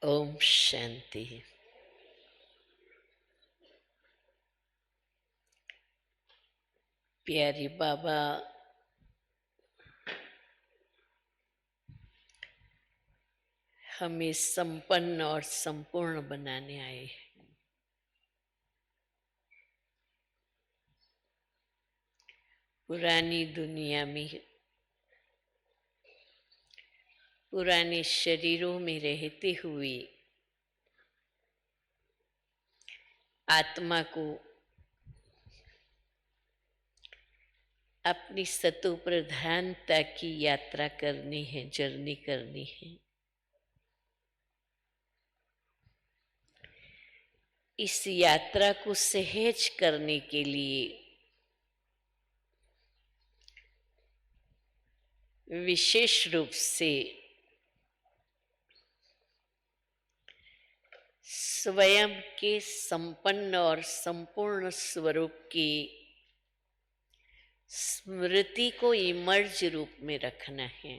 ओम शांति। प्यारी बाबा हमें संपन्न और संपूर्ण बनाने आए। पुरानी दुनिया में पुराने शरीरों में रहते हुए आत्मा को अपनी सतो प्रधानता की यात्रा करनी है, जर्नी करनी है। इस यात्रा को सहज करने के लिए विशेष रूप से स्वयं के संपन्न और संपूर्ण स्वरूप की स्मृति को इमर्ज रूप में रखना है।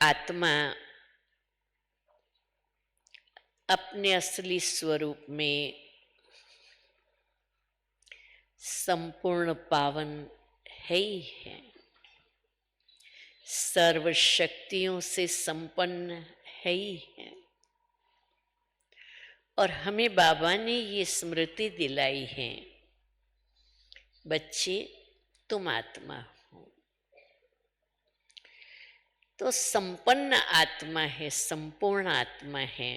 आत्मा अपने असली स्वरूप में संपूर्ण पावन है ही है, सर्व शक्तियों से संपन्न है ही है। और हमें बाबा ने ये स्मृति दिलाई है, बच्चे तुम आत्मा हो। तो संपन्न आत्मा है, संपूर्ण आत्मा है।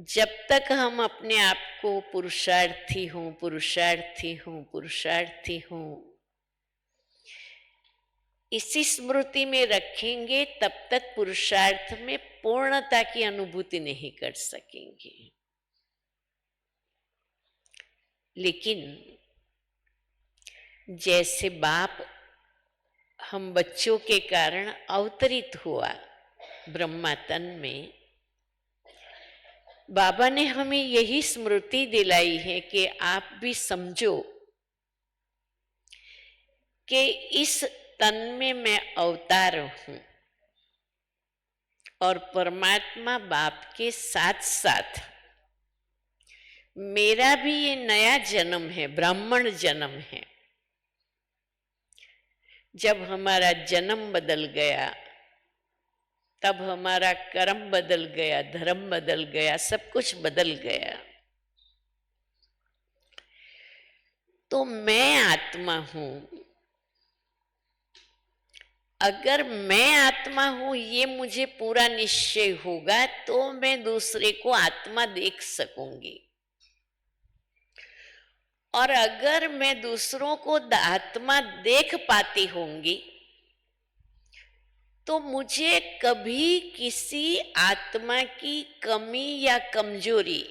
जब तक हम अपने आप को पुरुषार्थी हूँ, पुरुषार्थी हूँ, पुरुषार्थी हूँ इसी स्मृति में रखेंगे, तब तक पुरुषार्थ में पूर्णता की अनुभूति नहीं कर सकेंगे। लेकिन जैसे बाप हम बच्चों के कारण अवतरित हुआ ब्रह्मा तन में, बाबा ने हमें यही स्मृति दिलाई है कि आप भी समझो कि इस तन में मैं अवतार हूं और परमात्मा बाप के साथ साथ मेरा भी ये नया जन्म है, ब्राह्मण जन्म है। जब हमारा जन्म बदल गया तब हमारा कर्म बदल गया, धर्म बदल गया, सब कुछ बदल गया। तो मैं आत्मा हूं। अगर मैं आत्मा हूं ये मुझे पूरा निश्चय होगा तो मैं दूसरे को आत्मा देख सकूंगी। और अगर मैं दूसरों को आत्मा देख पाती होंगी तो मुझे कभी किसी आत्मा की कमी या कमजोरी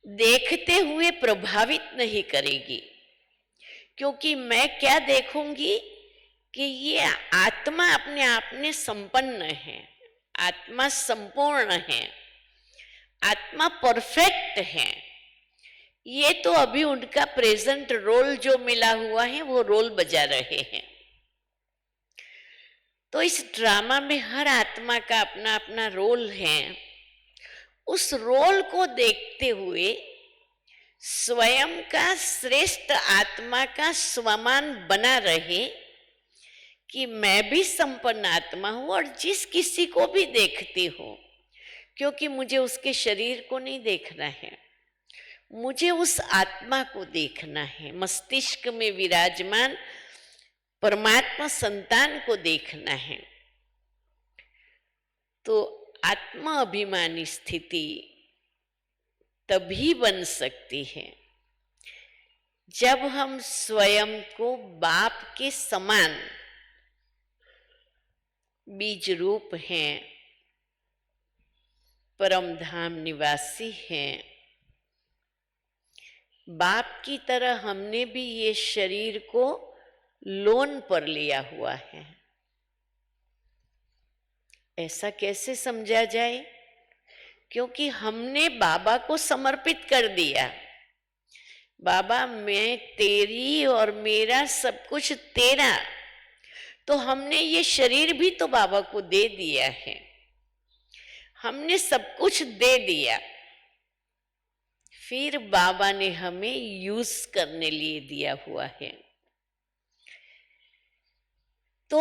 देखते हुए प्रभावित नहीं करेगी। क्योंकि मैं क्या देखूंगी कि ये आत्मा अपने आप में संपन्न है, आत्मा संपूर्ण है, आत्मा परफेक्ट है। ये तो अभी उनका प्रेजेंट रोल जो मिला हुआ है वो रोल बजा रहे हैं। तो इस ड्रामा में हर आत्मा का अपना अपना रोल है। उस रोल को देखते हुए स्वयं का श्रेष्ठ आत्मा का स्वमान बना रहे कि मैं भी संपन्न आत्मा हूं और जिस किसी को भी देखती हूं, क्योंकि मुझे उसके शरीर को नहीं देखना है, मुझे उस आत्मा को देखना है। मस्तिष्क में विराजमान परमात्मा संतान को देखना है। तो आत्मा अभिमानी स्थिति तभी बन सकती है जब हम स्वयं को बाप के समान बीज रूप हैं, परम धाम निवासी हैं। बाप की तरह हमने भी ये शरीर को लोन पर लिया हुआ है। ऐसा कैसे समझा जाए? क्योंकि हमने बाबा को समर्पित कर दिया। बाबा मैं तेरी और मेरा सब कुछ तेरा, तो हमने ये शरीर भी तो बाबा को दे दिया है, हमने सब कुछ दे दिया, फिर बाबा ने हमें यूज करने लिए दिया हुआ है। तो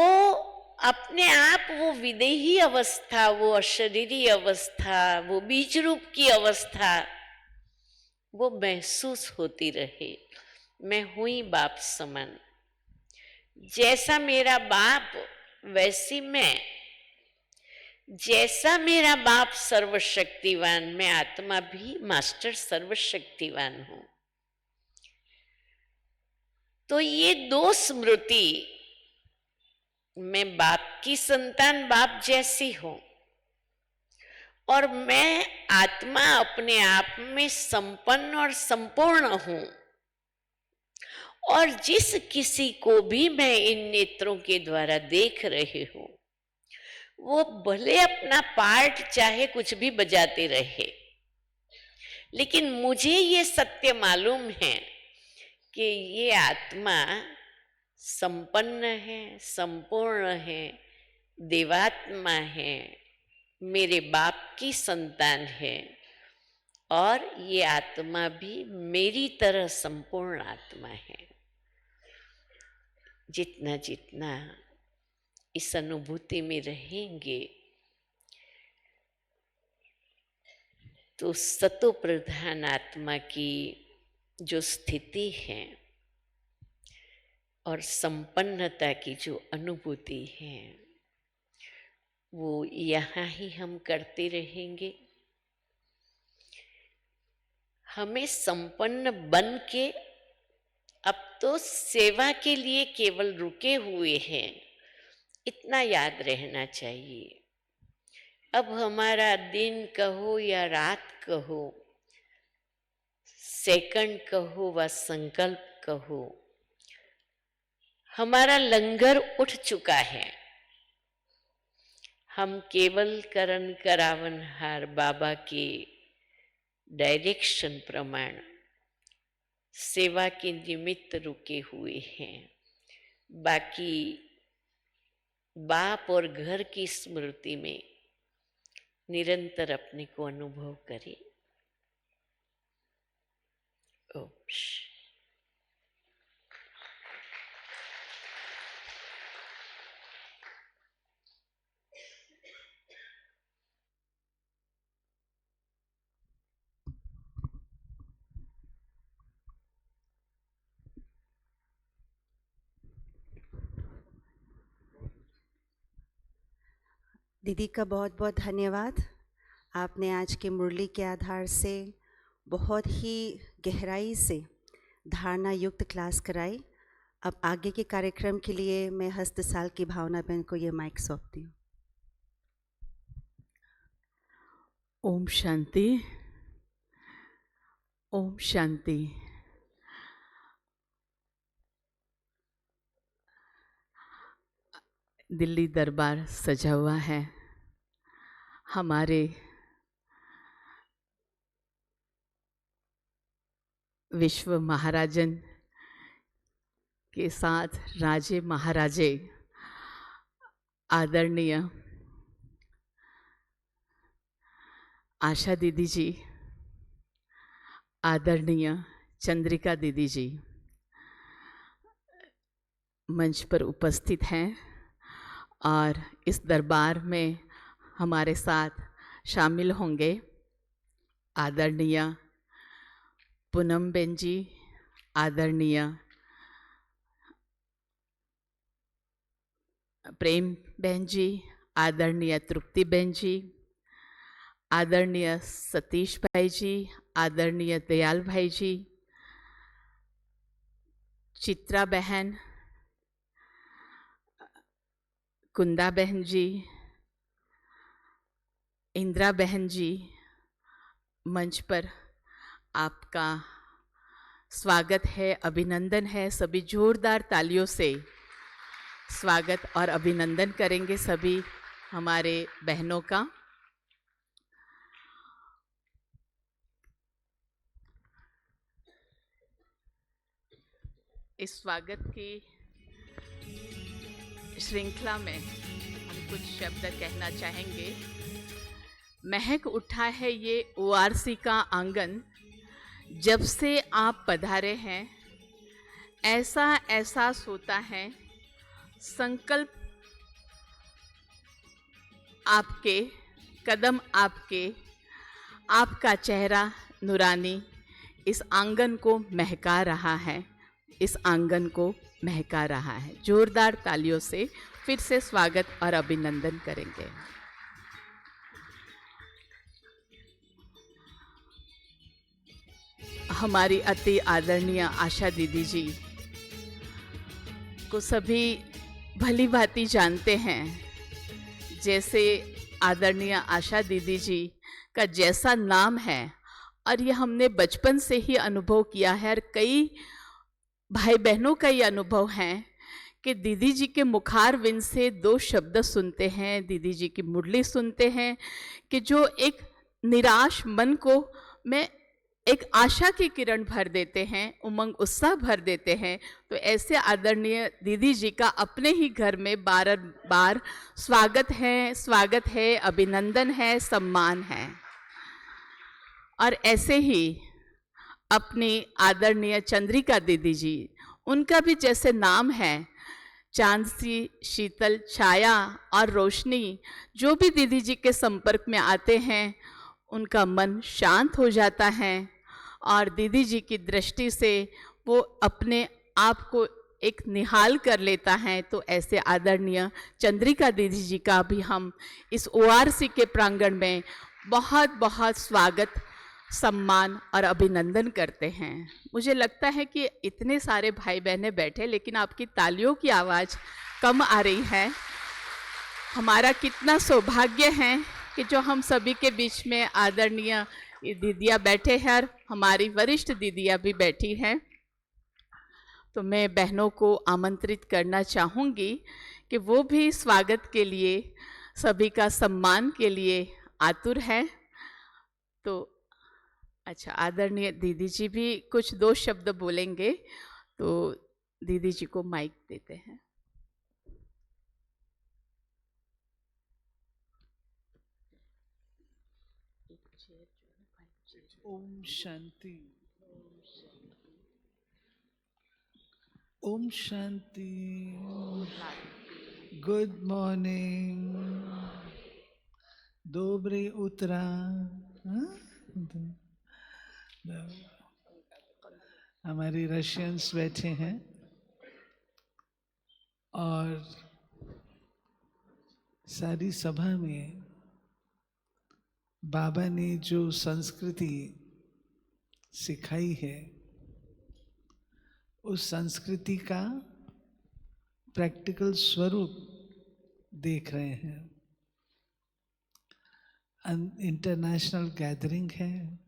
अपने आप वो विदेही अवस्था, वो अशरीरी अवस्था, वो बीज रूप की अवस्था वो महसूस होती रहे। मैं हुई बाप समान, जैसा मेरा बाप वैसी मैं, जैसा मेरा बाप सर्वशक्तिवान, मैं आत्मा भी मास्टर सर्वशक्तिवान हूं। तो ये दो स्मृति, मैं बाप की संतान बाप जैसी हूं और मैं आत्मा अपने आप में संपन्न और संपूर्ण हूं, और जिस किसी को भी मैं इन नेत्रों के द्वारा देख रही हूं, वो भले अपना पार्ट चाहे कुछ भी बजाते रहे, लेकिन मुझे ये सत्य मालूम है कि ये आत्मा संपन्न है, संपूर्ण है, देवात्मा है, मेरे बाप की संतान है, और ये आत्मा भी मेरी तरह संपूर्ण आत्मा है। जितना जितना इस अनुभूति में रहेंगे तो सतो प्रधान आत्मा की जो स्थिति है और संपन्नता की जो अनुभूति है वो यहाँ ही हम करते रहेंगे। हमें संपन्न बन के अब तो सेवा के लिए केवल रुके हुए हैं, इतना याद रहना चाहिए। अब हमारा दिन कहो या रात कहो, सेकंड कहो व संकल्प कहो, हमारा लंगर उठ चुका है। हम केवल करण करावनहार बाबा के डायरेक्शन प्रमाण सेवा के निमित्त रुके हुए हैं। बाकी बाप और घर की स्मृति में निरंतर अपने को अनुभव करें। ओम। दीदी का बहुत बहुत धन्यवाद। आपने आज के मुरली के आधार से बहुत ही गहराई से धारणा युक्त क्लास कराई। अब आगे के कार्यक्रम के लिए मैं हस्तसाल की भावना बहन को ये माइक सौंपती हूँ। ओम शांति, ओम शांति। दिल्ली दरबार सजा हुआ है। हमारे विश्व महाराजन के साथ राजे महाराजे आदरणीय आशा दीदी जी, आदरणीय चंद्रिका दीदी जी मंच पर उपस्थित हैं और इस दरबार में हमारे साथ शामिल होंगे आदरणीय पूनम बेन जी, आदरणीय प्रेम बहन जी, आदरणीय तृप्ति बहन जी, आदरणीय सतीश भाई जी, आदरणीय दयाल भाई जी, चित्रा बहन, कुंदा बहन जी, इंदिरा बहन जी, मंच पर आपका स्वागत है, अभिनंदन है। सभी जोरदार तालियों से स्वागत और अभिनंदन करेंगे सभी हमारे बहनों का। इस स्वागत की श्रृंखला में हम कुछ शब्द कहना चाहेंगे। महक उठा है ये ओआरसी का आंगन, जब से आप पधारे हैं। ऐसा एहसास होता है संकल्प आपके, कदम आपके, आपका चेहरा नूरानी इस आंगन को महका रहा है, इस आंगन को महका रहा है। जोरदार तालियों से फिर से स्वागत और अभिनंदन करेंगे। हमारी अति आदरणीय आशा दीदी जी को सभी भली भांति जानते हैं। जैसे आदरणीय आशा दीदी जी का जैसा नाम है, और ये हमने बचपन से ही अनुभव किया है, और कई भाई बहनों का ये अनुभव है कि दीदी जी के मुखारविंद से दो शब्द सुनते हैं, दीदी जी की मुरली सुनते हैं, कि जो एक निराश मन को में एक आशा की किरण भर देते हैं, उमंग उत्साह भर देते हैं। तो ऐसे आदरणीय दीदी जी का अपने ही घर में बार बार स्वागत है, अभिनंदन है, सम्मान है। और ऐसे ही अपनी आदरणीय चंद्रिका दीदी जी, उनका भी जैसे नाम है, चांद सी शीतल छाया और रोशनी, जो भी दीदी जी के संपर्क में आते हैं उनका मन शांत हो जाता है, और दीदी जी की दृष्टि से वो अपने आप को एक निहाल कर लेता है। तो ऐसे आदरणीय चंद्रिका दीदी जी का भी हम इस ओआरसी के प्रांगण में बहुत बहुत स्वागत, सम्मान और अभिनंदन करते हैं। मुझे लगता है कि इतने सारे भाई बहनें बैठे, लेकिन आपकी तालियों की आवाज़ कम आ रही है। हमारा कितना सौभाग्य है कि जो हम सभी के बीच में आदरणीय दीदियाँ बैठे हैं, और हमारी वरिष्ठ दीदियाँ भी बैठी हैं। तो मैं बहनों को आमंत्रित करना चाहूँगी कि वो भी स्वागत के लिए, सभी का सम्मान के लिए आतुर है। तो अच्छा, आदरणीय दीदी जी भी कुछ दो शब्द बोलेंगे, तो दीदी जी को माइक देते हैं। ओम शांति, ओम शांति। गुड मॉर्निंग, दोबरे उतरा। हमारी रशियंस बैठे हैं, और सारी सभा में बाबा ने जो संस्कृति सिखाई है, उस संस्कृति का प्रैक्टिकल स्वरूप देख रहे हैं। इंटरनेशनल गैदरिंग है,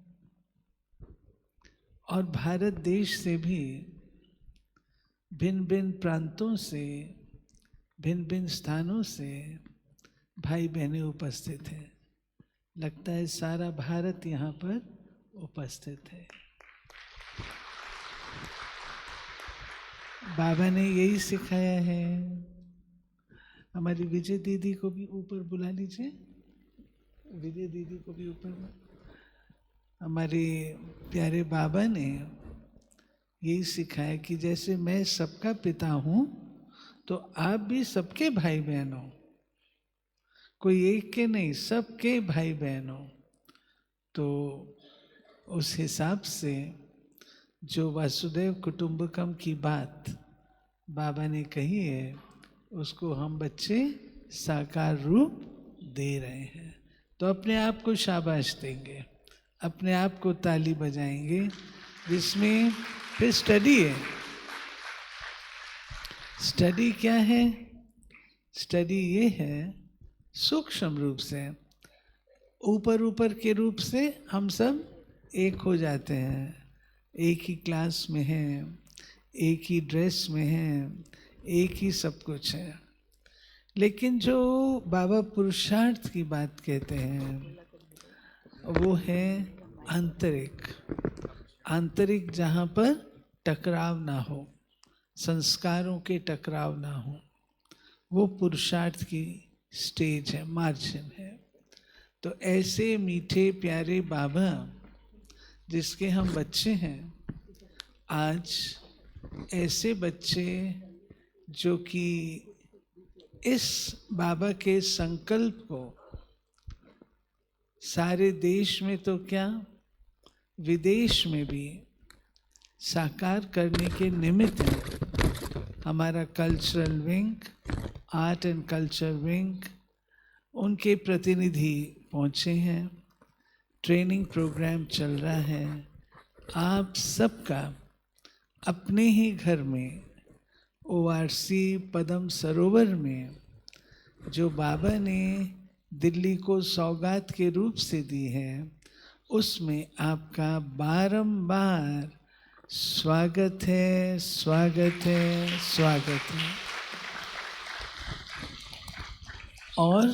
और भारत देश से भी भिन्न भिन्न प्रांतों से, भिन्न भिन्न स्थानों से भाई बहनें उपस्थित हैं। लगता है सारा भारत यहाँ पर उपस्थित है। बाबा ने यही सिखाया है। हमारी विजय दीदी को भी ऊपर बुला लीजिए, विजय दीदी को भी ऊपर। हमारे प्यारे बाबा ने यही सिखाया कि जैसे मैं सबका पिता हूँ, तो आप भी सबके भाई बहन हो, कोई एक के नहीं, सबके भाई बहन हो। तो उस हिसाब से जो वासुदेव कुटुंबकम की बात बाबा ने कही है, उसको हम बच्चे साकार रूप दे रहे हैं। तो अपने आप को शाबाश देंगे, अपने आप को ताली बजाएंगे। जिसमें फिर स्टडी है। स्टडी क्या है? स्टडी ये है, सूक्ष्म रूप से, ऊपर ऊपर के रूप से हम सब एक हो जाते हैं, एक ही क्लास में हैं, एक ही ड्रेस में हैं, एक ही सब कुछ है। लेकिन जो बाबा पुरुषार्थ की बात कहते हैं, वो है आंतरिक, आंतरिक, जहाँ पर टकराव ना हो, संस्कारों के टकराव ना हो, वो पुरुषार्थ की स्टेज है, मार्जिन है। तो ऐसे मीठे प्यारे बाबा जिसके हम बच्चे हैं, आज ऐसे बच्चे जो कि इस बाबा के संकल्प को सारे देश में तो क्या, विदेश में भी साकार करने के निमित्त हैं। हमारा cultural wing, art and culture wing, उनके प्रतिनिधि पहुंचे हैं, ट्रेनिंग प्रोग्राम चल रहा है। आप सबका अपने ही घर में ORC पद्म सरोवर में जो बाबा ने दिल्ली को सौगात के रूप से दी है, उसमें आपका बारंबार स्वागत है, स्वागत है, स्वागत है। और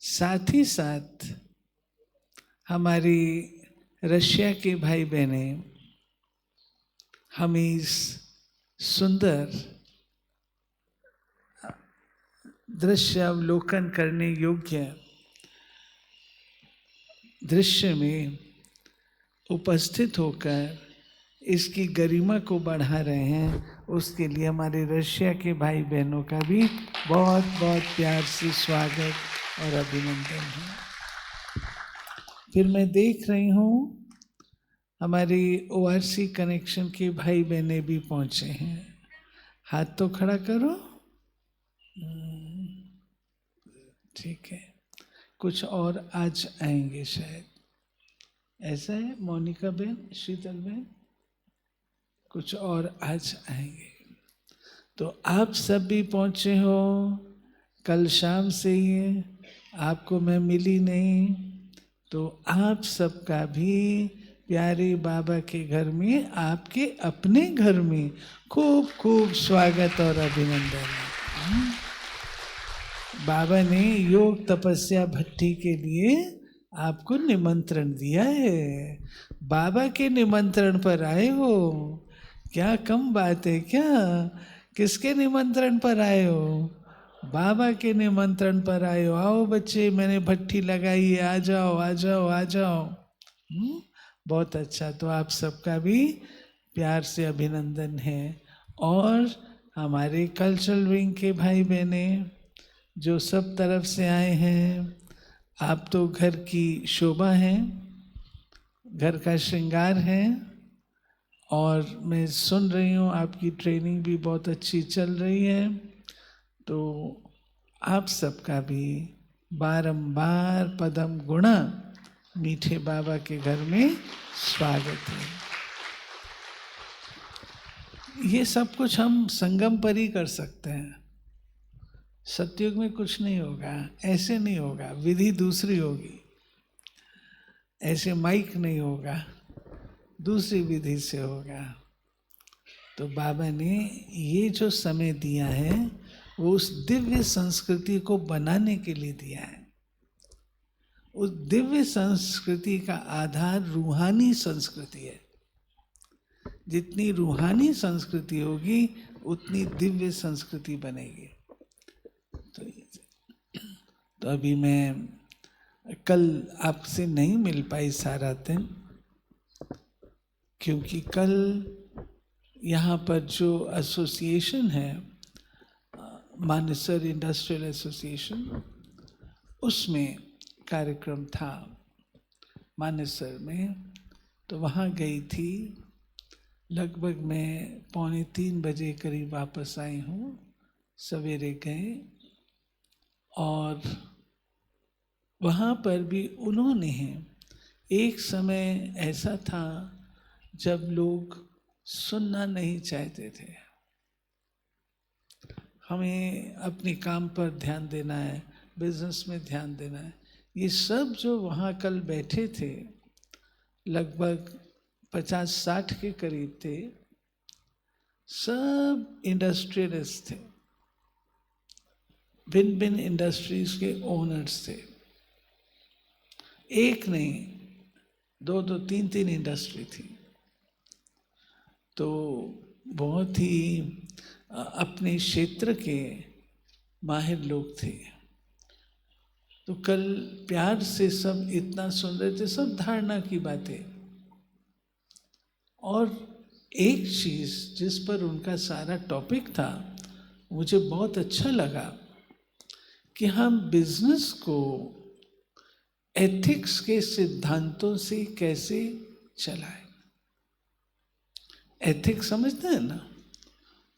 साथ ही साथ हमारी रशिया के भाई बहने हमें इस सुंदर दृश्य अवलोकन करने योग्य दृश्य में उपस्थित होकर इसकी गरिमा को बढ़ा रहे हैं, उसके लिए हमारे रशिया के भाई बहनों का भी बहुत बहुत प्यार से स्वागत और अभिनंदन है। फिर मैं देख रही हूँ हमारी ORC कनेक्शन के भाई बहने भी पहुँचे हैं। हाथ तो खड़ा करो। ठीक है, कुछ और आज आएंगे शायद, ऐसा है मोनिका बहन, शीतल बहन, कुछ और आज आएंगे। तो आप सब भी पहुँचे हो, कल शाम से ही आपको मैं मिली नहीं, तो आप सबका भी प्यारे बाबा के घर में, आपके अपने घर में खूब खूब स्वागत और अभिनंदन है। बाबा ने योग तपस्या भट्टी के लिए आपको निमंत्रण दिया है। बाबा के निमंत्रण पर आए हो, क्या कम बात है क्या? किसके निमंत्रण पर आए हो? बाबा के निमंत्रण पर आए हो। आओ बच्चे, मैंने भट्टी लगाई है, आ जाओ आ जाओ आ जाओ। बहुत अच्छा, तो आप सबका भी प्यार से अभिनंदन है। और हमारे कल्चरल विंग के भाई बहने जो सब तरफ से आए हैं, आप तो घर की शोभा हैं, घर का श्रृंगार है। और मैं सुन रही हूँ आपकी ट्रेनिंग भी बहुत अच्छी चल रही है, तो आप सबका भी बारंबार पदम गुणा मीठे बाबा के घर में स्वागत है। ये सब कुछ हम संगम पर ही कर सकते हैं, सतयुग में कुछ नहीं होगा, ऐसे नहीं होगा, विधि दूसरी होगी, ऐसे माइक नहीं होगा, दूसरी विधि से होगा। तो बाबा ने ये जो समय दिया है वो उस दिव्य संस्कृति को बनाने के लिए दिया है। उस दिव्य संस्कृति का आधार रूहानी संस्कृति है। जितनी रूहानी संस्कृति होगी उतनी दिव्य संस्कृति बनेगी। तो अभी मैं कल आपसे नहीं मिल पाई सारा दिन, क्योंकि कल यहाँ पर जो एसोसिएशन है, मानेसर इंडस्ट्रियल एसोसिएशन, उसमें कार्यक्रम था मानेसर में, तो वहाँ गई थी। लगभग मैं 2:45 बजे करीब वापस आई हूँ, सवेरे गए। और वहाँ पर भी उन्होंने, एक समय ऐसा था जब लोग सुनना नहीं चाहते थे, हमें अपने काम पर ध्यान देना है, बिजनेस में ध्यान देना है। ये सब जो वहाँ कल बैठे थे, लगभग 50-60 के करीब थे, सब इंडस्ट्रियलिस्ट थे, भिन्न भिन्न इंडस्ट्रीज के ओनर्स थे। एक नहीं, 2-2, 3-3 इंडस्ट्री थी। तो बहुत ही अपने क्षेत्र के माहिर लोग थे। तो कल प्यार से सब इतना सुन रहे थे, सब धारणा की बातें। और एक चीज जिस पर उनका सारा टॉपिक था, मुझे बहुत अच्छा लगा कि हम बिजनेस को एथिक्स के सिद्धांतों से कैसे चलाएं। एथिक्स समझते हैं ना,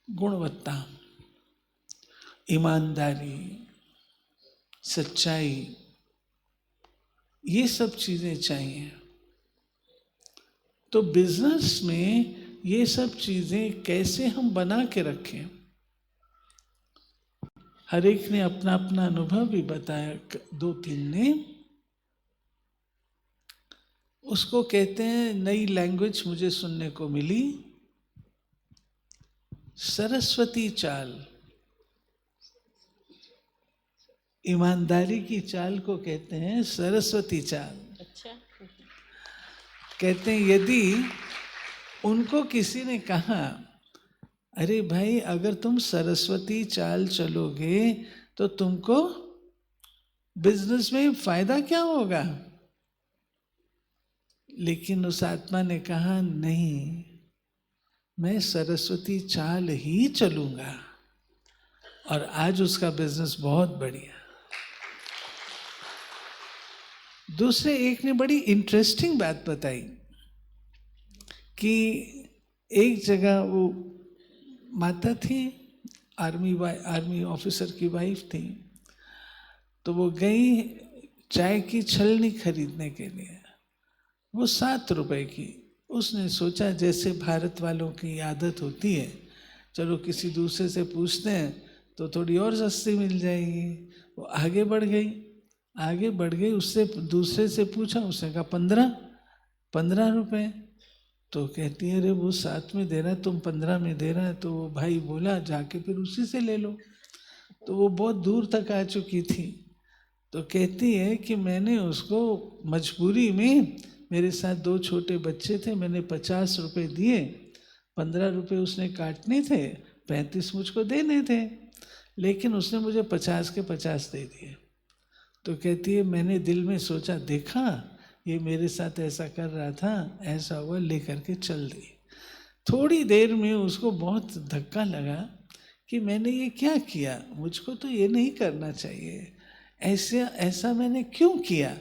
गुणवत्ता, ईमानदारी, सच्चाई, ये सब चीजें चाहिए। तो बिजनेस में ये सब चीजें कैसे हम बना के रखें। हर एक ने अपना अपना अनुभव भी बताया, 2-3 ने। उसको कहते हैं, नई लैंग्वेज मुझे सुनने को मिली, सरस्वती चाल। ईमानदारी की चाल को कहते हैं सरस्वती चाल। अच्छा, कहते हैं यदि उनको किसी ने कहा, अरे भाई अगर तुम सरस्वती चाल चलोगे तो तुमको बिजनेस में फायदा क्या होगा? लेकिन उस आत्मा ने कहा, नहीं, मैं सरस्वती चाल ही चलूंगा। और आज उसका बिजनेस बहुत बढ़िया। दूसरे एक ने बड़ी इंटरेस्टिंग बात बताई कि एक जगह वो माता थी, आर्मी ऑफिसर की वाइफ थी। तो वो गई चाय की छलनी खरीदने के लिए, वो 7 रुपए की। उसने सोचा जैसे भारत वालों की आदत होती है, चलो किसी दूसरे से पूछते हैं तो थोड़ी और सस्ती मिल जाएगी। वो आगे बढ़ गई, उससे दूसरे से पूछा, उसने कहा 15 रुपए। तो कहती है, अरे वो 7 में दे रहा है, तुम 15 में दे रहा है। तो वो भाई बोला, जाके फिर उसी से ले लो। तो वो बहुत दूर तक आ चुकी थी। तो कहती है कि मैंने उसको मजबूरी में, मेरे साथ 2 छोटे बच्चे थे, मैंने 50 रुपए दिए, 15 रुपए उसने काटने थे, 35 मुझको देने थे, लेकिन उसने मुझे 50 के 50 दे दिए। तो कहती है, मैंने दिल में सोचा, देखा ये मेरे साथ ऐसा कर रहा था, ऐसा हुआ, लेकर के चल दी। थोड़ी देर में उसको बहुत धक्का लगा कि मैंने ये क्या किया, मुझको तो ये नहीं करना चाहिए, ऐसा मैंने क्यों किया।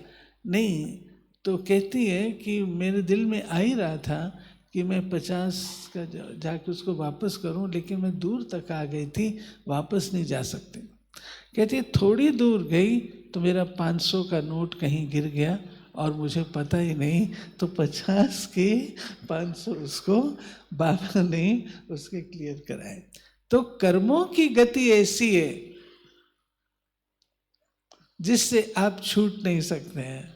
नहीं, तो कहती है कि मेरे दिल में आ ही रहा था कि मैं 50 का जाके उसको वापस करूं, लेकिन मैं दूर तक आ गई थी, वापस नहीं जा सकती। कहती है थोड़ी दूर गई तो मेरा 500 का नोट कहीं गिर गया और मुझे पता ही नहीं, तो 50 के 500 उसको बाबा ने उसके क्लियर कराए। तो कर्मों की गति ऐसी है जिससे आप छूट नहीं सकते हैं,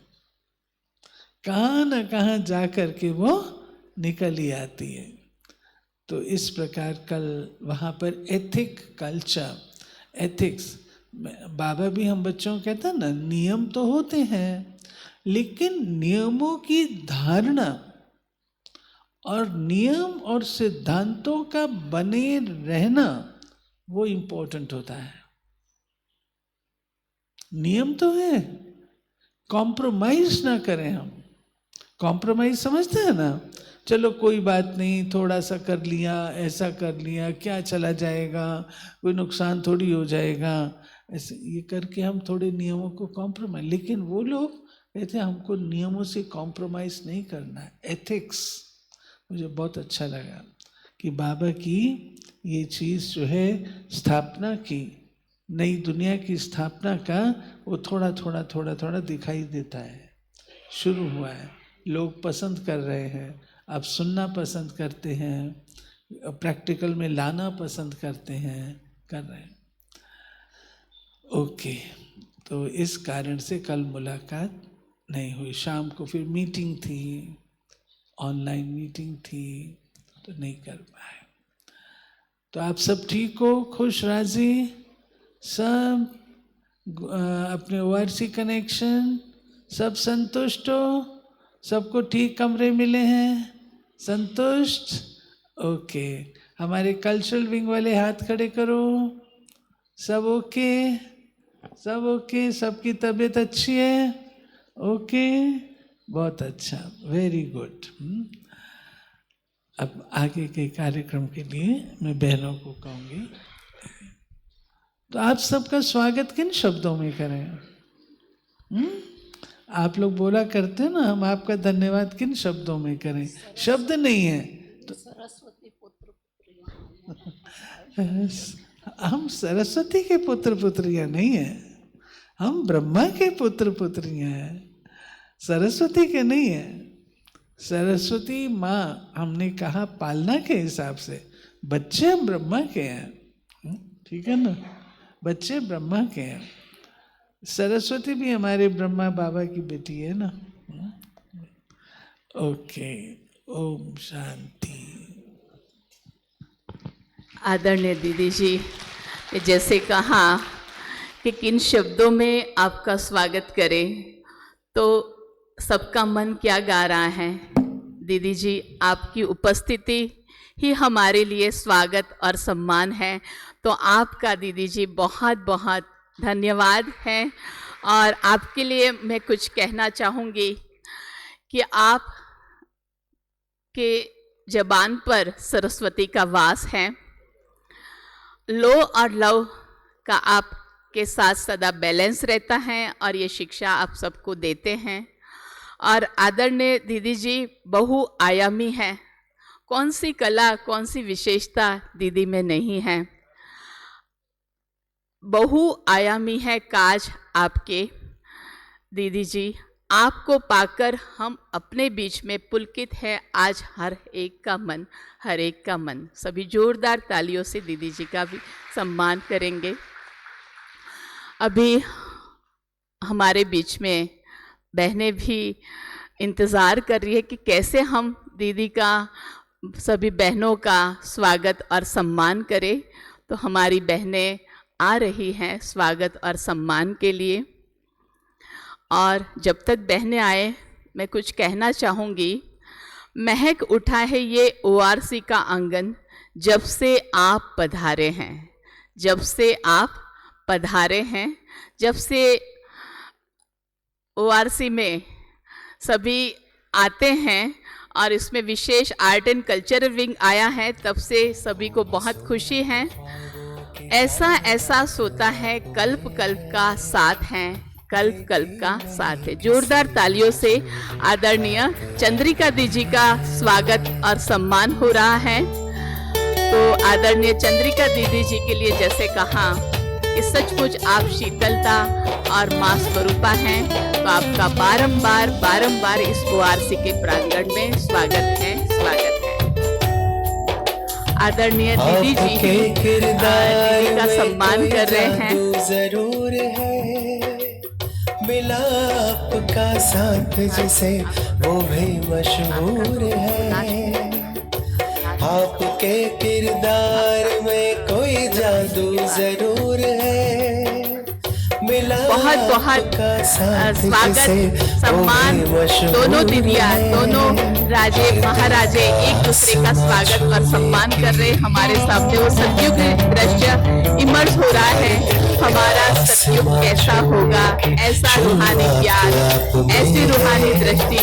कहाँ न कहाँ जा कर के वो निकल ही आती है। तो इस प्रकार कल वहाँ पर एथिक्स, बाबा भी हम बच्चों को कहते हैं ना, नियम तो होते हैं, लेकिन नियमों की धारणा और नियम और सिद्धांतों का बने रहना, वो इम्पोर्टेंट होता है। नियम तो है, कॉम्प्रोमाइज ना करें हम। कॉम्प्रोमाइज समझते हैं ना, चलो कोई बात नहीं, थोड़ा सा कर लिया, ऐसा कर लिया, क्या चला जाएगा, कोई नुकसान थोड़ी हो जाएगा, ऐसे ये करके हम थोड़े नियमों को कॉम्प्रोमाइज। लेकिन वो लोग कहते हैं हमको नियमों से कॉम्प्रोमाइज नहीं करना है, एथिक्स। मुझे बहुत अच्छा लगा कि बाबा की ये चीज़ जो है स्थापना की, नई दुनिया की स्थापना का, वो थोड़ा दिखाई देता है, शुरू हुआ है। लोग पसंद कर रहे हैं, अब सुनना पसंद करते हैं, प्रैक्टिकल में लाना पसंद करते हैं, कर रहे हैं। ओके, तो इस कारण से कल मुलाकात नहीं हुई। शाम को फिर मीटिंग थी, ऑनलाइन मीटिंग थी, तो नहीं कर पाए। तो आप सब ठीक हो, खुश राजी सब, अपने ORC कनेक्शन सब संतुष्ट हो, सबको ठीक कमरे मिले हैं, संतुष्ट? ओके, हमारे कल्चरल विंग वाले हाथ खड़े करो। सब ओके, सब ओके, सबकी तबीयत अच्छी है? ओके, बहुत अच्छा, वेरी गुड। अब आगे के कार्यक्रम के लिए मैं बहनों को कहूँगी, तो आप सबका स्वागत किन शब्दों में करें? आप लोग बोला करते हैं ना, हम आपका धन्यवाद किन शब्दों में करें? शब्द नहीं है तो सरस्वती पुत्र पुत्रियां। हम सरस्वती के पुत्र पुत्रियां नहीं है, हम ब्रह्मा के पुत्र पुत्रियां हैं, सरस्वती के नहीं है। सरस्वती माँ हमने कहा पालना के हिसाब से, बच्चे हम ब्रह्मा के हैं, ठीक है ना, बच्चे ब्रह्मा के हैं। सरस्वती भी हमारे ब्रह्मा बाबा की बेटी है ना। ओके, ओम शांति। आदरणीय दीदी जी, जैसे कहा कि किन शब्दों में आपका स्वागत करें, तो सबका मन क्या गा रहा है। दीदी जी, आपकी उपस्थिति ही हमारे लिए स्वागत और सम्मान है, तो आपका दीदी जी बहुत बहुत धन्यवाद है। और आपके लिए मैं कुछ कहना चाहूँगी कि आप के ज़बान पर सरस्वती का वास है। लो और लव का आपके साथ सदा बैलेंस रहता है और ये शिक्षा आप सबको देते हैं। और आदरणीय दीदी जी बहुआयामी है, कौन सी कला, कौन सी विशेषता दीदी में नहीं है, बहुआयामी है काज आपके। दीदी जी, आपको पाकर हम अपने बीच में पुलकित है आज हर एक का मन, हर एक का मन। सभी जोरदार तालियों से दीदी जी का भी सम्मान करेंगे। अभी हमारे बीच में बहनें भी इंतज़ार कर रही है कि कैसे हम दीदी का, सभी बहनों का स्वागत और सम्मान करें। तो हमारी बहनें आ रही हैं स्वागत और सम्मान के लिए। और जब तक बहनें आए, मैं कुछ कहना चाहूँगी। महक उठा है ये ORC का आंगन, जब से आप पधारे हैं, जब से आप पधारे हैं, जब से ORC में सभी आते हैं और इसमें विशेष आर्ट एंड कल्चरल विंग आया है, तब से सभी को बहुत खुशी है। ऐसा एहसास होता है कल्प कल्प का साथ है, कल्प कल्प का साथ है। जोरदार तालियों से आदरणीय चंद्रिका दीदी का स्वागत और सम्मान हो रहा है। तो आदरणीय चंद्रिका दीदी जी के लिए जैसे कहा कि सचमुच आप शीतलता और मां स्वरूपा हैं, तो आपका बारंबार बारंबार इस ORC के प्रांगण में स्वागत है, स्वागत है। आदरणीय दीदी जी दीदी का सम्मान कर रहे हैं। जरूर है मिला आपका साथ जिसे वो भी मशहूर है। आपके किरदार में कोई जादू जरूर है। मिला बहुत बहुत स्वागत सम्मान। दोनों दीदियाँ, दोनों राजे महाराजे एक दूसरे का स्वागत और सम्मान कर रहे। हमारे सामने वो सतयुग दृश्य इमर्ज हो रहा है। हमारा सतयुग कैसा होगा, ऐसा रूहानी ज्ञान, ऐसी रूहानी दृष्टि।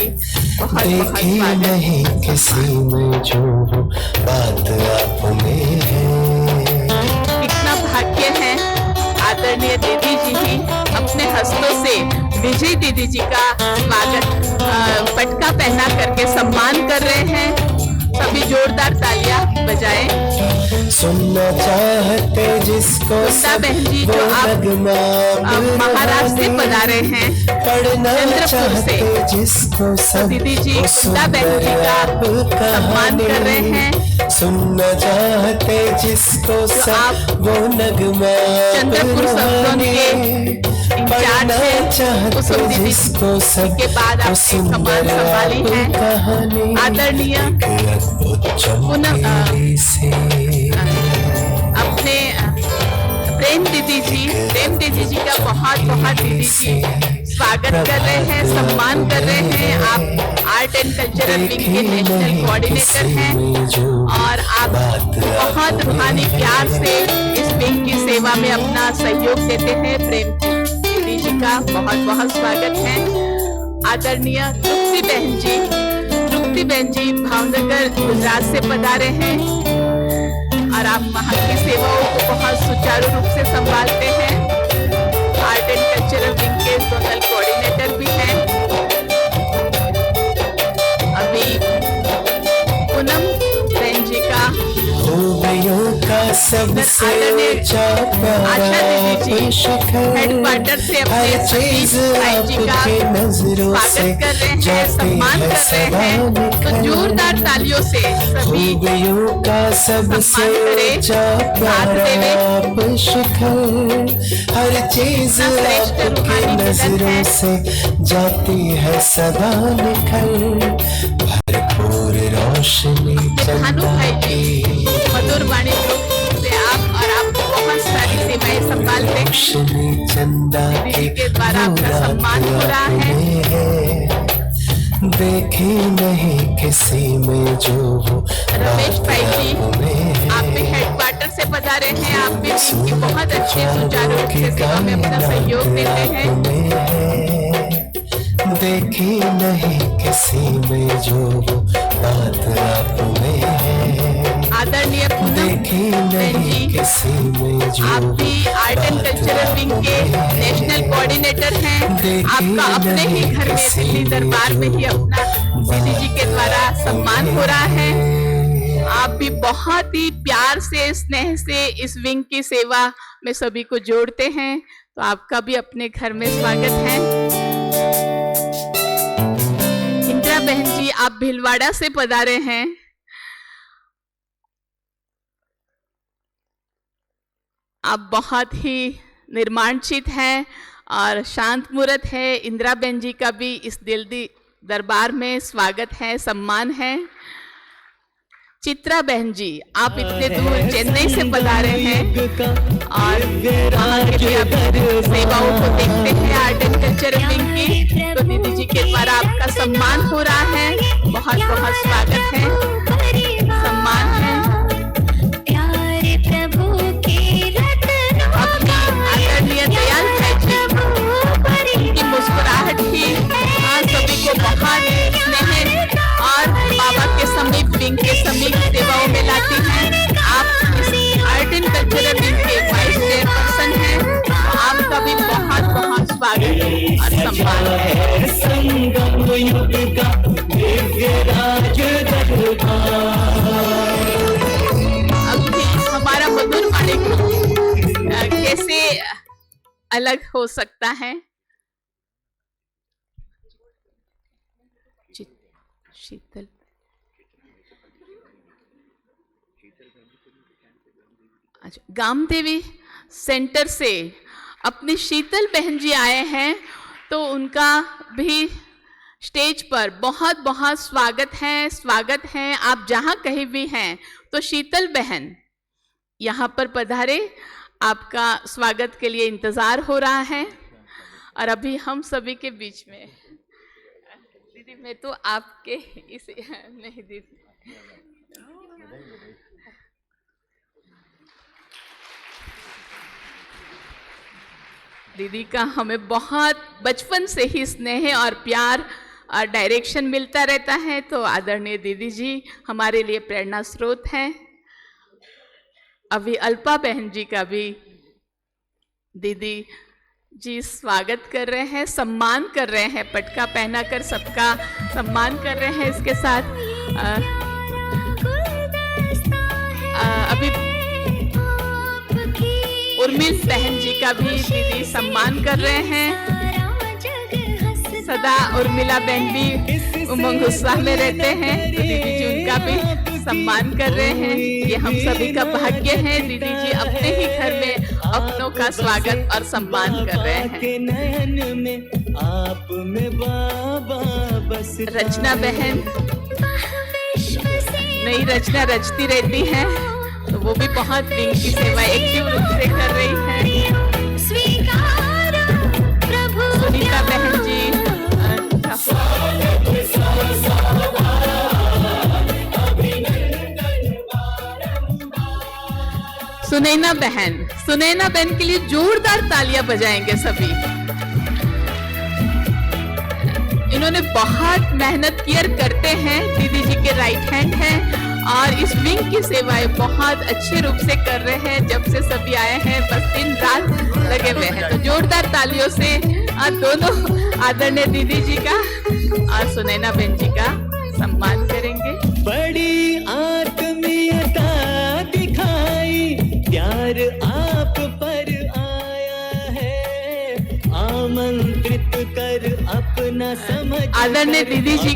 बहुत बहुत स्वागत। नहीं किसी में जो बात आप में है। कितना भाग्य है, आदरणीय दीदी जी ही अपने हस्तों से विजय दीदी जी का स्वागत पटका पहना करके सम्मान कर रहे हैं। सभी जोरदार तालियां बजाएं। सुनना चाहते जिसको गुप्ता बहन जी, जो आप महाराष्ट्र से पधारे हैं, चंद्रपुर से, जिसको दीदी जी गुप्ता बहन जी का सम्मान कर रहे हैं। सुनना चाहते जिसको आप वो नगमा चंद्रपुर सबजोन के इंचार्ज हैं, कुसुम दीदी के बाद आपने कमान संभाली है। आदरणीय अपने प्रेम दीदी जी का बहुत बहुत दीदी जी स्वागत कर रहे हैं, सम्मान कर रहे हैं। आप आर्ट एंड कल्चरल विंग के नेशनल कोऑर्डिनेटर हैं और आप बहुत बहुत रूहानी प्यार से इस विंग की सेवा में अपना सहयोग देते हैं। प्रेम दीदी जी का बहुत बहुत स्वागत है। आदरणीय तृप्ति बहन जी भावनगर गुजरात से पधारे हैं और आप वहाँ की सेवाओं को बहुत सुचारू रूप से संभालते हैं। आर्ट एंड कल्चरल विंग के जोनल कोऑर्डिनेटर भी हैं। अभी पूनम बहन जी का खूबियों का सबसे ऊंचा प्यारा शिखर, हेडक्वार्टर से अपने हर चीज भाई जी का आपकी नजरों से स्वागत कर रहे हैं, जाती सम्मान है कर रहे हैं। तो जोरदार तालियों से सभी खूबियों का सबसे ऊंचा प्यारा शिखर, हर चीज आपकी नजरों से जाती है सदा निखर, भरपूर रोशनी चंदा की, मधुर वाणी ग्रुप से आप और आप बहुत सारी सेवाएं संभालते हैं। रोशनी चंदा की के द्वारा आपका सम्मान हो रहा है। देखी नहीं किसी में जो वो रमेश भाई जी, में आप भी हेडक्वार्टर से पधारे हैं। आप भी इनकी बहुत अच्छे सुचारू रूप से सेवा में अपना सहयोग देते हैं। देखी नहीं किसी में जो वो बात आप में है, आदरणीय पूनम देखी बहन नहीं जी, किसी में जो आप भी आर्ट एंड कल्चरल विंग के नेशनल कोऑर्डिनेटर हैं। आपका अपने ही घर में दिल्ली दरबार में ही अपना दीदी जी के द्वारा सम्मान हो रहा है। आप भी बहुत ही प्यार से स्नेह से इस विंग की सेवा में सभी को जोड़ते हैं, तो आपका भी अपने घर में स्वागत है। इंदिरा बहन जी, आप भीलवाड़ा से पधारे हैं। आप बहुत ही निर्माणचित हैं और शांत मूर्त है। इंदिरा बहन जी का भी इस दिल्ली दरबार में स्वागत है, सम्मान है। चित्रा बहन जी, आप इतने दूर चेन्नई से पधारे हैं और वहाँ के भी आप सेवाओं को देखते हैं आर्ट एंड कल्चरल विंग की, तो दीदी जी के द्वारा आपका सम्मान हो रहा है। बहुत बहुत स्वागत है, सम्मान है। आदरणीय दयाल भाई जी की मुस्कुराहट ही सभी को बहुत स्नेह और बाबा के समीप विंग के समीप सेवाओं में लाती हैं। आप इस आर्ट एंड कल्चरल विंग के वाइस चेयरपर्सन हैं, तो आपका भी बहुत बहुत स्वागत और सम्मान है। संगम युग का दिव्य राज अभी हमारा मधुर वाणी कैसे अलग हो सकता है? शीतल अच्छा, गामदेवी सेंटर से अपनी शीतल बहन जी आए हैं, तो उनका भी स्टेज पर बहुत बहुत स्वागत है। आप जहाँ कहीं भी हैं, तो शीतल बहन यहाँ पर पधारे, आपका स्वागत के लिए इंतज़ार हो रहा है। और अभी हम सभी के बीच में दीदी, मैं तो आपके इस नहीं दीदी, दीदी का हमें बहुत बचपन से ही स्नेह और प्यार और डायरेक्शन मिलता रहता है, तो आदरणीय दीदी जी हमारे लिए प्रेरणा स्रोत हैं। अभी अल्पा बहन जी का भी दीदी जी स्वागत कर रहे हैं, सम्मान कर रहे हैं, पटका पहनाकर सबका सम्मान कर रहे हैं। इसके साथ अभी उर्मिल बहन जी का भी दीदी सम्मान कर रहे हैं। सदा उर्मिला बहन भी उमंग उत्साह में रहते हैं, तो दीदी जी उनका भी सम्मान कर रहे हैं। ये हम सभी का भाग्य है, दीदी जी अपने ही घर में अपनों का स्वागत और सम्मान कर रहे हैं। रचना बहन नई रचना रचती रहती हैं, तो वो भी बहुत विंग की सेवा एक्टिव रूप से कर रही है। सुनीता बहन जी सुनैना बहन के लिए जोरदार तालियां बजाएंगे सभी। इन्होंने बहुत मेहनत केयर करते हैं, दीदी जी के राइट हैंड हैं और इस विंग की सेवाएं बहुत अच्छे रूप से कर रहे हैं। जब से सभी आए हैं बस दिन रात लगे हुए हैं। तो जोरदार तालियों से दोनों आदरणीय दीदी जी का और सुनैना बहन जी का सम्मान करेंगे। बड़ी आत्मीयता दिखाई, प्यार आप पर आया है, आमंत्रित कर अपना समझ। आदरणीय दीदी जी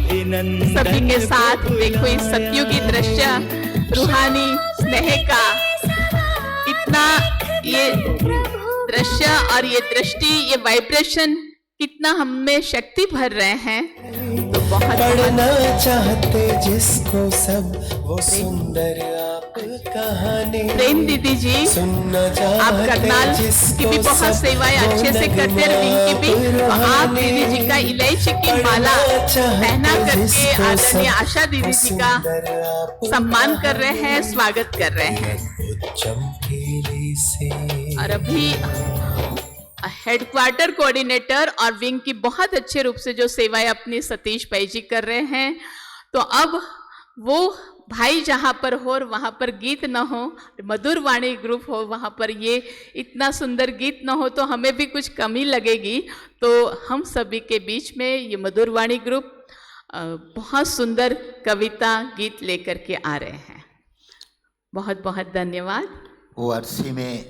सभी के साथ देखो इस सत्युगी दृश्य, रूहानी स्नेह का इतना ये दृश्य और ये दृष्टि, ये वाइब्रेशन कितना हमें शक्ति भर रहे हैं। तो बहुत पढ़ना चाहते जिसको सब वो सुंदर आप कहानी। प्रेम दीदी जी, सुनना आप करनाल की भी बहुत सेवाएं अच्छे से करते हैं, रिंग की भी। तो आप दीदी जी का इलायची की माला पहना करके आदरणीय आशा दीदी जी का सम्मान कर रहे हैं, स्वागत कर रहे हैं। और अभी हेडक्वार्टर कोऑर्डिनेटर और विंग की बहुत अच्छे रूप से जो सेवाएं अपनी सतीश भाई जी कर रहे हैं। तो अब वो भाई जहाँ पर हो और वहाँ पर गीत न हो, मधुर वाणी ग्रुप हो, वहाँ पर ये इतना सुंदर गीत न हो तो हमें भी कुछ कमी लगेगी। तो हम सभी के बीच में ये मधुर वाणी ग्रुप बहुत सुंदर कविता गीत लेकर के आ रहे हैं। बहुत बहुत धन्यवाद। ORC में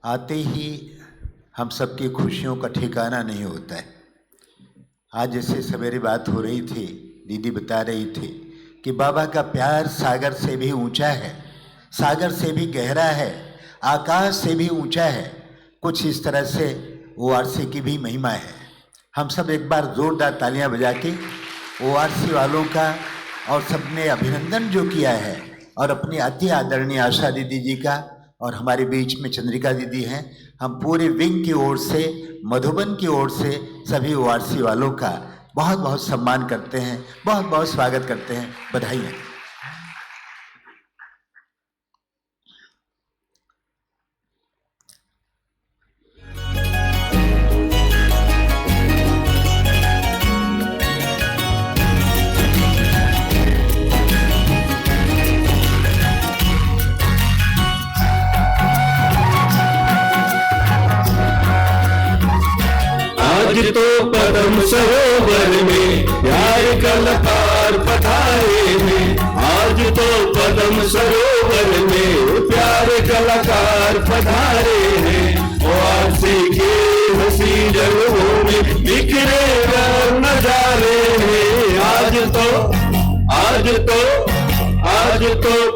आते ही हम सबकी खुशियों का ठिकाना नहीं होता है। आज जैसे सवेरे बात हो रही थी, दीदी बता रही थी कि बाबा का प्यार सागर से भी ऊंचा है, सागर से भी गहरा है, आकाश से भी ऊंचा है। कुछ इस तरह से ORC की भी महिमा है। हम सब एक बार जोरदार तालियां बजा के ORC वालों का और सबने अभिनंदन जो किया है, और अपनी अति आदरणीय आशा दीदी जी का, और हमारे बीच में चंद्रिका दीदी हैं, हम पूरे विंग की ओर से, मधुबन की ओर से सभी ORC वालों का बहुत बहुत सम्मान करते हैं, बहुत बहुत स्वागत करते हैं। बधाई। आज तो पद्म सरोवर में प्यार कलाकार पधारे हैं। आज तो पद्म सरोवर में प्यार कलाकार पधारे हैं। ORC के हंसी जगहों में बिखरे नजारे हैं। आज तो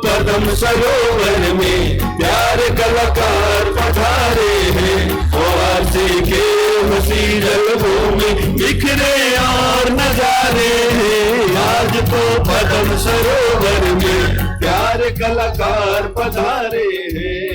पद्म सरोवर में प्यार कलाकार पधारे हैं। ORC के हंसी जगहों में बिखरे और नजारे हैं। आज तो पद्म सरोवर में प्यार कलाकार पधारे हैं।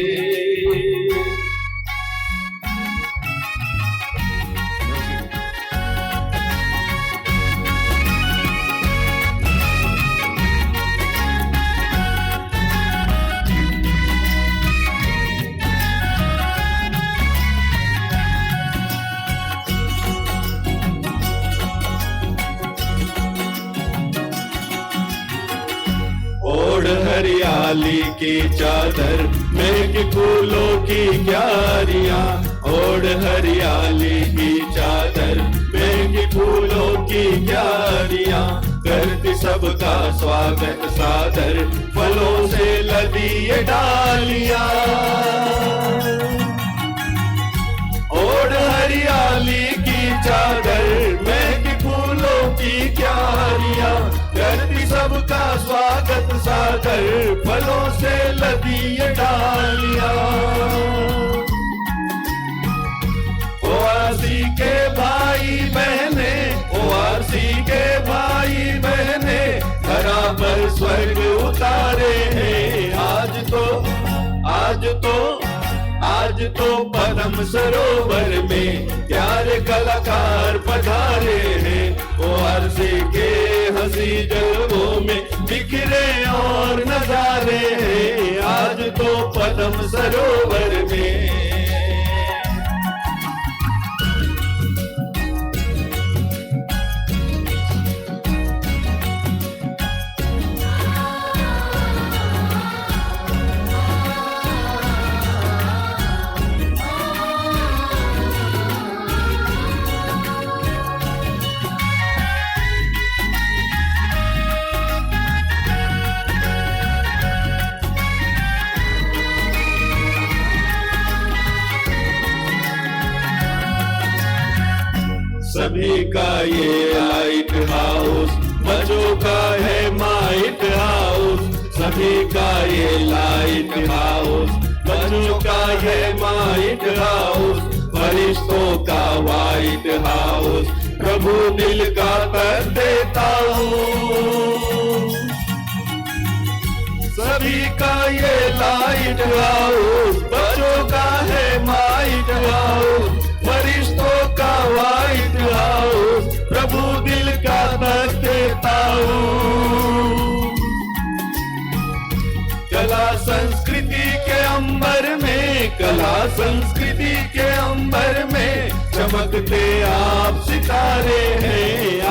ओढ़ हरियाली की चादर, महक फूलों की क्यारियां। ओढ़ हरियाली की चादर, महक फूलों की क्यारियां। करती सबका स्वागत सादर, फलों से लदी ये डालियां। ओढ़ हरियाली की चादर, महक फूलों की क्यारियां। करती सबका स्वागत सादर, फलों से लदी ये डालियां। ORC के भाई बहने, ORC के भाई बहने, धरा पर स्वर्ग उतारे हैं। आज तो पद्म सरोवर में प्यार कलाकार पधारे हैं। ORC के हंसी जलवों में बिखरे और नजारे हैं। आज तो पद्म सरोवर में। सभी का ये लाइट हाउस, बच्चों का है माइट हाउस। सभी का ये लाइट हाउस, बच्चों का है माइट हाउस। फरिश्तों का वाइट हाउस, प्रभु दिल का कर देता हूँ। सभी का ये लाइट हाउस, बच्चों का है माइट हाउस। फरिश्तों का वाइट हाउस, प्रभु दिल का कर देता हूँ। कला संस्कृति के अंबर में, कला संस्कृति के अंबर में चमकते आप सितारे हैं।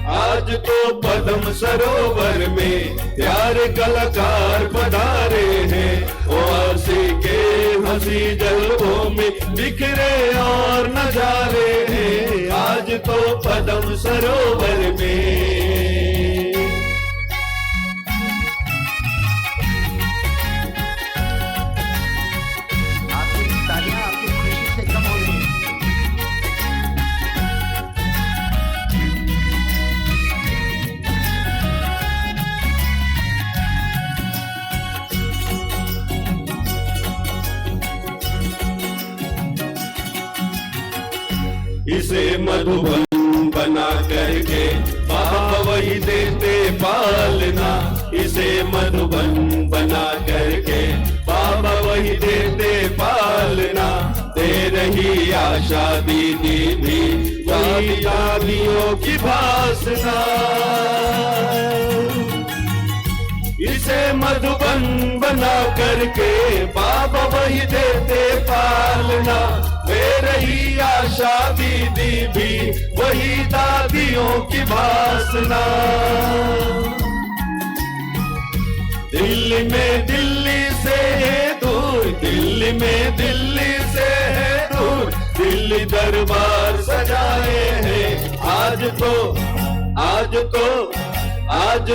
आज तो पद्म सरोवर में प्यारे कलाकार पधारे हैं। ओआरसी के हंसी जलवों में बिखरे और नजारे हैं। आज तो पद्म सरोवर में। आपकी तालियां आपकी खुशी से कम हो रही हैं। इसे मधुबन बना करके बाबा वही देते पालना। इसे मधुबन बना करके बाबा वही देते पालना। दे रही आशा दीदी भी वही दादियों की भासना। इसे मधुबन बना करके बाबा वही देते पालना। दे रही आशा दीदी भी वही दादियों की भासना। दिल्ली में दिल्ली से है दूर, दिल्ली में दिल्ली से है दूर, दिल्ली दरबार सजाए हैं। आज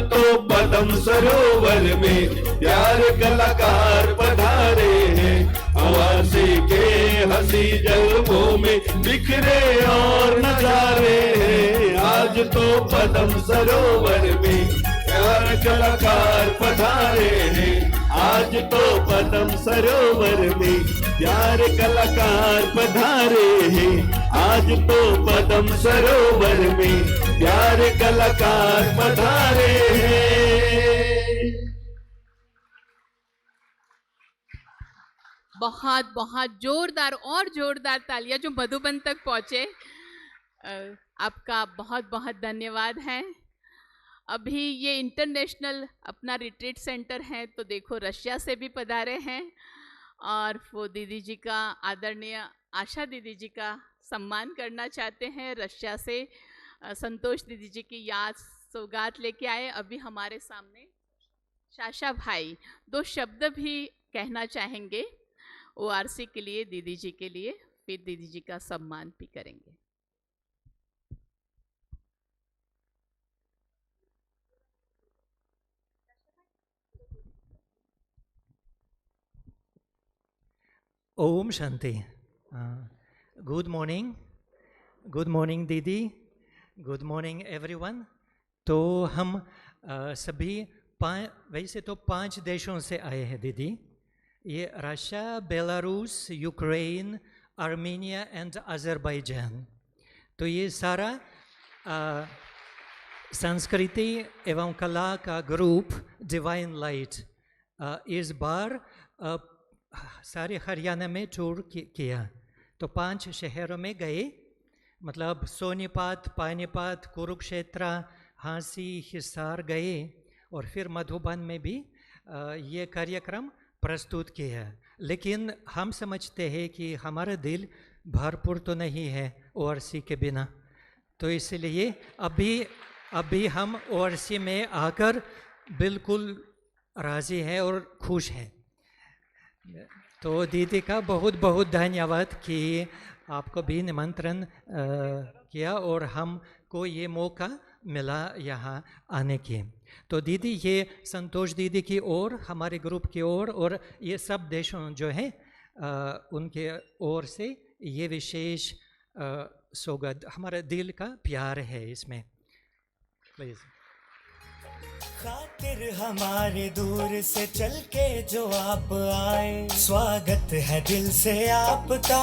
तो पद्म सरोवर में प्यारे कलाकार पधारे हैं। ओआरसी के हंसी जलवों में बिखरे और नजारे हैं। आज तो पद्म सरोवर में प्यारे कलाकार पधारे हैं। आज तो पद्म सरोवर में प्यारे कलाकार पधारे हैं। आज तो पद्म सरोवर में प्यारे कलाकार पधारे हैं। बहुत बहुत जोरदार और जोरदार तालियां जो मधुबन तक पहुंचे। आपका बहुत बहुत धन्यवाद है। अभी ये इंटरनेशनल अपना रिट्रीट सेंटर है, तो देखो रशिया से भी पधारे हैं और वो दीदी जी का, आदरणीय आशा दीदी जी का सम्मान करना चाहते हैं। रशिया से संतोष दीदी जी की याद सौगात लेके आए। अभी हमारे सामने शाशा भाई 2 शब्द भी कहना चाहेंगे ओआरसी के लिए, दीदी जी के लिए, फिर दीदी जी का सम्मान भी करेंगे। ओम शांति। गुड मॉर्निंग दीदी, गुड मॉर्निंग एवरीवन। तो हम सभी वैसे तो 5 देशों से आए हैं दीदी। ये Russia, Belarus, Ukraine, Armenia and Azerbaijan. तो ये सारा संस्कृति एवं कला का ग्रुप डिवाइन लाइट इस बार सारे हरियाणा में टूर किया। तो 5 शहरों में गए, मतलब सोनीपत, पानीपत, कुरुक्षेत्र, हांसी, हिसार गए और फिर मधुबन में भी ये कार्यक्रम प्रस्तुत किया है, लेकिन हम समझते हैं कि हमारा दिल भरपूर तो नहीं है ओआरसी के बिना, तो इसलिए अभी हम ओआरसी में आकर बिल्कुल राज़ी हैं और खुश हैं। तो दीदी का बहुत बहुत धन्यवाद कि आपको भी निमंत्रण किया और हमको ये मौका मिला यहाँ आने की। तो दीदी, ये संतोष दीदी की ओर, हमारे ग्रुप की ओर और ये सब देशों जो हैं उनके ओर से ये विशेष सौगात, हमारे दिल का प्यार है इसमें। प्लीज़। खातिर हमारे दूर से चल के जो आप आए, स्वागत है दिल से आपका,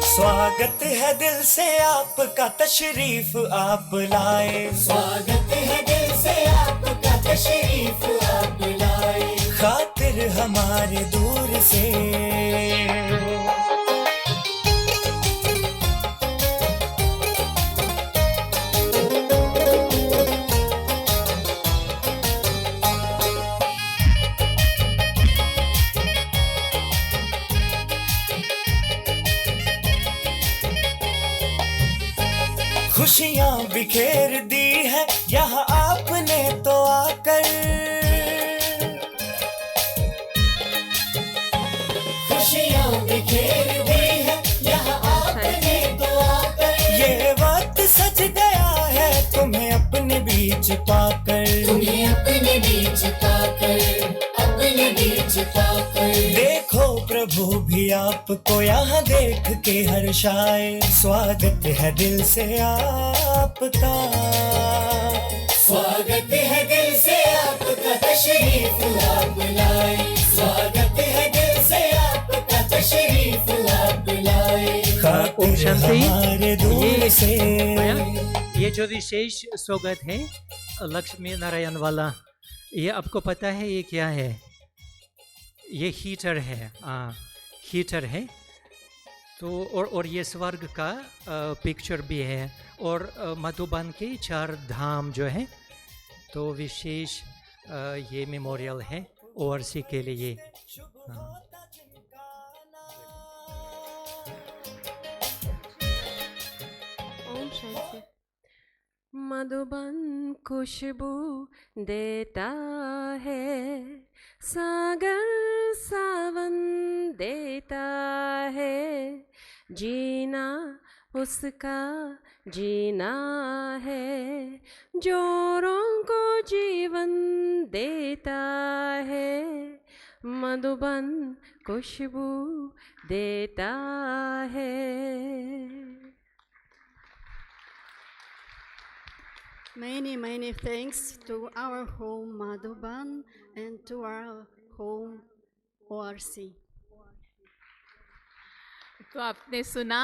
स्वागत है दिल से आपका, तशरीफ आप लाए, स्वागत है दिल से आपका, तशरीफ आप लाए, खातिर हमारे दूर से। खुशियाँ बिखेर दी है यहाँ आपने तो आकर, खुशियाँ बिखेर दी है यहाँ आपने तो आकर, ये वक्त सज गया है तुम्हें अपने बीच पाकर, तुम्हें अपने बीच पाकर, अपने बीच पाकर। देखो प्रभु भी आपको यहाँ देख के हर्षाए, स्वागत है दिल से आपका, स्वागत है दिल से आपका, तशरीफ आप लाए, स्वागत है दिल से आपका, तशरीफ आप लाए, ओम शांति। हमारे दूर से। ये जो विशेष सौगात है लक्ष्मी नारायण वाला, ये आपको पता है ये क्या है? ये हीटर है, हीटर है। तो और ये स्वर्ग का पिक्चर भी है, और मधुबन के 4 धाम जो है, तो विशेष ये मेमोरियल है ओआरसी के लिए। ओम शांति। मधुबन खुशबू देता है, सागर सावन देता है, जीना उसका जीना है, जोरों को जीवन देता है, मधुबन खुशबू देता है। Many thanks to our home Madhuban and to our home ORC. तो आपने सुना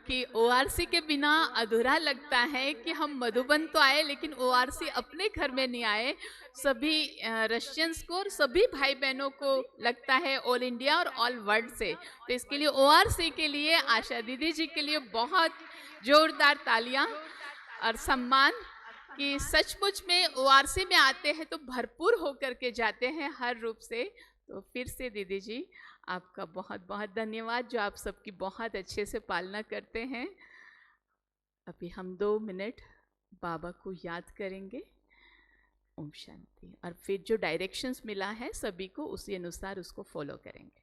कि ओआरसी के बिना अधूरा लगता है कि हम मधुबन तो आए लेकिन ओआरसी अपने घर में नहीं आए। सभी रशियंस को और सभी भाई बहनों को लगता है ऑल इंडिया और ऑल वर्ल्ड से। तो इसके लिए ओआरसी के लिए, आशा दीदी जी के लिए बहुत जोरदार तालियां और सम्मान कि सचमुच में ओआरसी में आते हैं तो भरपूर होकर के जाते हैं हर रूप से। तो फिर से दीदी जी आपका बहुत बहुत धन्यवाद जो आप सबकी बहुत अच्छे से पालना करते हैं। अभी हम 2 मिनट बाबा को याद करेंगे। ओम शांति। और फिर जो डायरेक्शंस मिला है सभी को उसी अनुसार उसको फॉलो करेंगे।